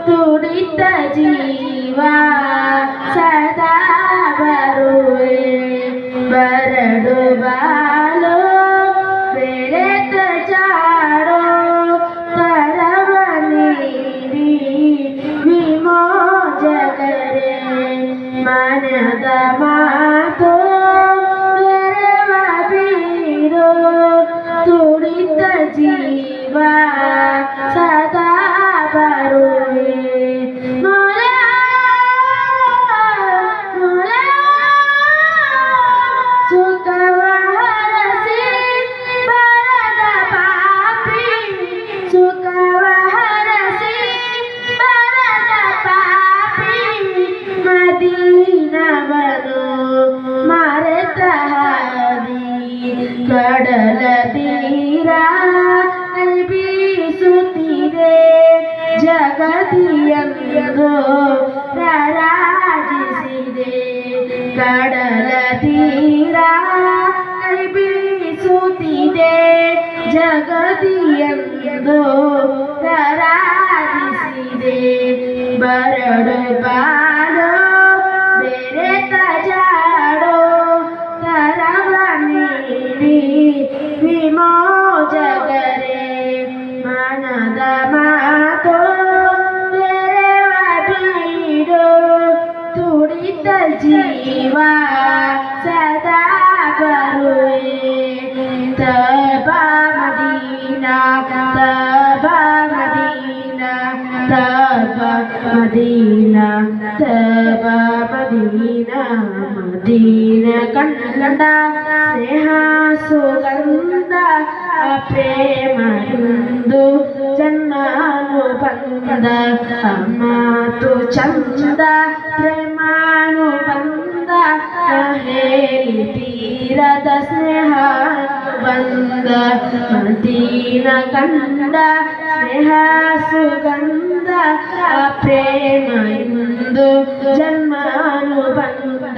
ತುಡಿತ ಜೀವ ಸದಾ ಬರುವೆ ಬರಡು ಬಾಲು ಬೆರೆತ ಜಾಡೋ ತರವ ನೀಡಿ ವಿಮೋಚಕರೇ ಮನದ ಮಾತು ಬೆರವ ಬೀರೋ ತುಡಿತ ಜೀವ ಸದಾ ಬರುವೆ ಸುಖವ ಹರಸಿ ಬರದ ಪಾಪಿ ಸುಖವ ಹರಸಿ ಬರದ ಪಾಪಿ ಮದೀನವನು ಮರೆತ ಹಾದಿ ಕಡಲ ತೀರ ಕೈ ಬೀಸುತ್ತಿದೆ ಜಗದಿಯಂದು ರಾರಾಜಿಸಿದೆ ಕಡಲ ತೀರ ಕೈ ಬೀಸುತ್ತಿದೆ ಜಗದಿಯಂದು ರಾರಾಜಿಸಿದೆ ಬರಡು ಬಾಳು ಬೆರೆತ ಜಾಡೋ ತರವ ನೀಡಿ ವಿಮೋಚಕರೇ ಮನದ ಮಾತು ಬೆರೆವ ಬೀಡೋ ತುಡಿತ ಜೀವ ಸದಾ ಬರುವೆ ತಬ ಮದೀನಾ ತಬ ಮದೀನಾ ತಬ ಮದೀನಾ ತಬ ಮದೀನಾ ಮದೀನ ಕಂಡ ಸ್ನೇಹ ಸುಗಂಧ ಪ್ರೇಮ ಇಂದು ಜನ್ಮಾನು ಬಂದ ಮಾತು ಚಂದ ಪ್ರೇಮಾನು ಬಂದ ಹೇಳಿ ತೀರದ ಸ್ನೇಹ ಬಂದ ಮದೀನ ಕಂಡ ಸ್ನೇಹ ಸುಗಂಧ ಪ್ರೇಮ ಇಂದು ಜನ್ಮಾನು ಬಂದ